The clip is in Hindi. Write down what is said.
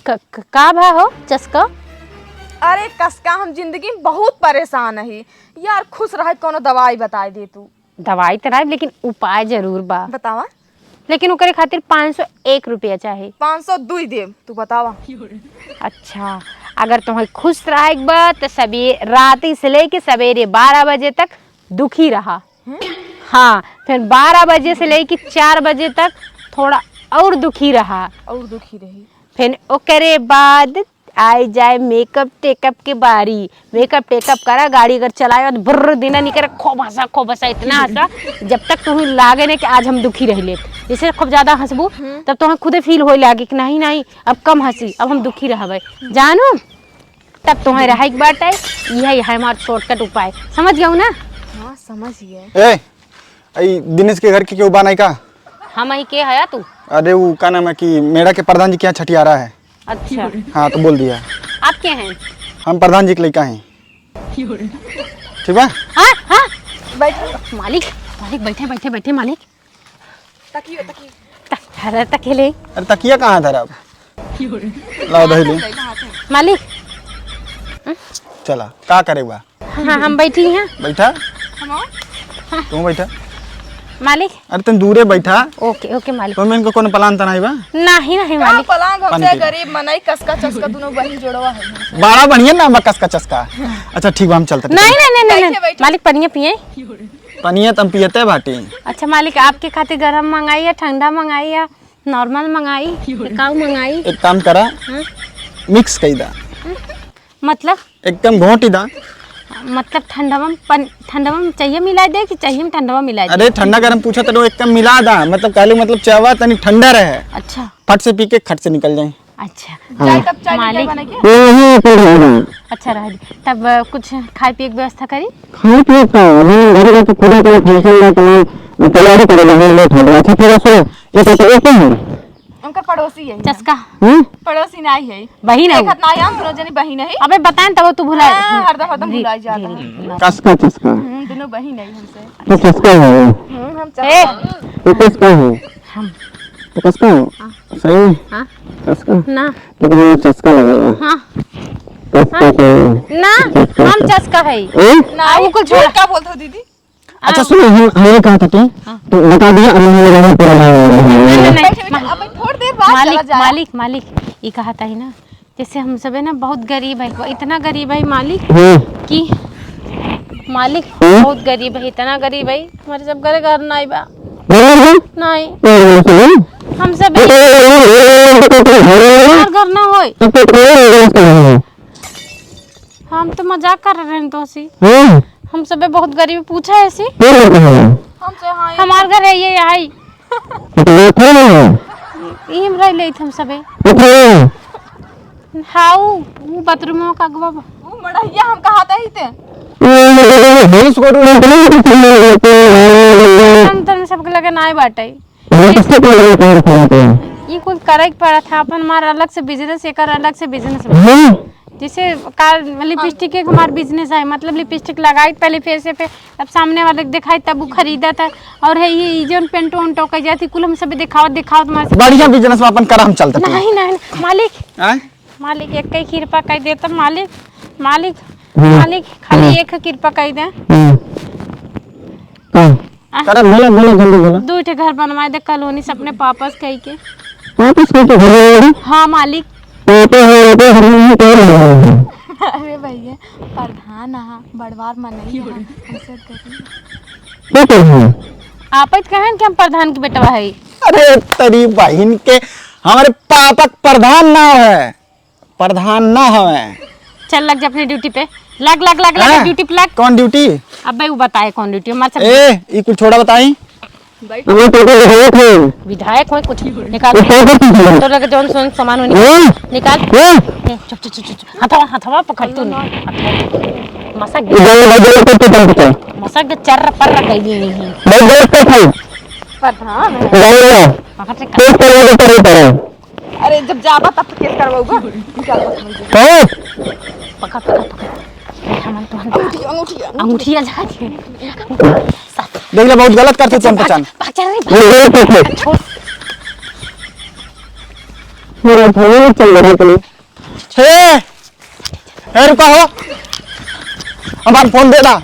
का भा हो चस्का? अरे कसका हम जिंदगी में बहुत परेशान है यार। खुश रह कोनो दवाई बता दे तू। दवाई तो नहीं लेकिन उपाय जरूर बा। बतावा। लेकिन ओकरे खातिर 501 रुपया चाहे। 502 दे तू बतावा। अच्छा अगर तुम्हें खुश रहे बा तो सवेरे रात से लेके सवेरे 12 बजे तक दुखी रहा। हाँ फिर 12 बजे से लेके 4 बजे तक थोड़ा और दुखी रहा। और दुखी रही फिर ओकरे बाद आए जाए मेकअप टेकअप के बारी। मेकअप टेकअप करा, गाड़ी अगर चलाए तो बुर्र देना नहीं करे, खूब हंसा इतना हंसा जब तक तुम्हें लागे ना कि आज हम दुखी रह ले। जैसे खूब ज्यादा हंसबू तब तुम्हें खुदे फील हो लागे कि नहीं अब कम हंसी, अब हम दुखी रहबे जानू। तब तुम्हें रहा एक बात है, यही है हमारा शॉर्टकट उपाय। समझ गया ना? हाँ समझ गए। दिनेश के घर के क्यों बानाई का? हम ही के है तू? अरे वो क्या नाम है कि मेरा के प्रधान जी के यहाँ छठी आ रहा है। अच्छा हाँ तो बोल दिया। आप क्या हैं? हम प्रधान जी के लड़का हैं। ठीक है? हाँ हाँ बैठ मालिक बैठे मालिक। तकिए अरे तकेले। अरे तकिया कहाँ धरा अब? लाओ दही ले। मालिक चला क्या करेगा? हाँ हम बैठी हैं। बैठा तुम बैठा। मालिक अरे तुम दूरे बैठा। ओके मालिक। तो मैं इनको कौन प्लान तना बा? नहीं मालिक। पलांग हमसे गरीब मनई कसका चस्का दोनों बहन जोड़वा है। बड़ा बढ़िया ना बकस का चस्का। अच्छा ठीक बा हम चलते। नहीं मालिक पनिया पिए। पनिया तम पियते बाटी। अच्छा मालिक आपके खातिर गरम मंगाई या ठंडा मंगाई या नॉर्मल मंगाई काऊ मंगाई? एक काम करा मिक्स कई दा। मतलब एकदम घोटी दा। मतलब ठंडा में चाहिए मिला दे कि चाहिए ठंडा में मिला दे? अरे ठंडा गरम पूछा तो एकदम मिला दा। मतलब कहले मतलब चावा तनी ठंडा रहे। अच्छा फट से पी के खट से निकल जाए। अच्छा चाय तब चाय मालिक बना के अच्छा रह तब कुछ खाए पिए की व्यवस्था करी। खाए पिए का घर का तो खुदा का फंक्शन का तैयारी करेगा लेट हो गया। अच्छा फिर सो ये तो एक है उनका पड़ोसी है। चस्का पड़ोसी नहीं है, बहन है। देखत नहीं हम दोनों जनी बहन है। अबे बताएं तब तू भुला हर दफा तुम भुला जाता है। चस्का दोनों बहन है हमसे। तो चस्का है हम चस्का। तो चस्का है हम तो चस्का है सही है। हाँ चस्का ना लेकिन ये चस्का लगेगा। हाँ चस्का तो ना हम चस्का है ना वो कुछ झूठ का बोलते हो दीदी। अच्छा सुनो हम कहा था तो बता दिया अब हम लोग पूरा अब थोड़ी देर बाद चला जाए। मालिक ये कहा था ही ना, जैसे हम सब है ना बहुत गरीब है, इतना गरीब है मालिक कि मालिक बहुत गरीब है, इतना गरीब है हमारे सब घर नहीं बा। नहीं हम सब घर ना हो। हम तो मजाक कर रहे हैं तो सी हम सब बहुत गरीब पूछा है ऐसी हमसे। हाँ हमार घर है ये आई हम रह ले हम सबे हाउ वो बाथरूम का गवा वो मड़ैया हम कहाता ही थे। हम तो सबके लगे ना बाटे ये कुछ करे पड़ा था अपन हमारा अलग से बिजनेस एक अलग से बिजनेस। जैसे कार लिपस्टिक के हमारा बिजनेस है, मतलब लिपस्टिक लगाई पहले फेस पे तब सामने वाले दिखाई तब वो खरीदा था। और है ये जो पेंटो उंटो का जाती कुल हम सब दिखाओ तुम्हारे बढ़िया बिजनेस में अपन कर हम चलते। नहीं मालिक एक कई कृपा कर देता मालिक खाली एक कृपा कर दे। अरे बोलो जल्दी बोलो। 2 घर बनवाए दे कॉलोनी से अपने पापस कह के। वापस करके घर हाँ मालिक। अरे भैया प्रधान बड़वार मनई हमसे गरीब। आप कहें कि हम प्रधान की बेटवा है? अरे तेरी बहन के हमारे पापा प्रधान ना है, प्रधान ना है। चल लग जा अपनी ड्यूटी पे। लग ड्यूटी पे लग। कौन ड्यूटी? अब भाई वो बताए कौन ड्यूटी हमारे ये कुछ छोड़ा बताई। विधायक हो कुछ निकाल तो लगे जौन सुन सामान निकाल। चुप हथवा पकड़ तू मसक चर पर गई नहीं प्रधान। अरे जब जाबा तब तो केस करवाऊंगा। पकड़ अंगूठिया जा देख ले बहुत गलत करते तुम पहचान। मेरा फोन चल रहा है कहीं। हे रुका हो, हमारा फोन दे दा।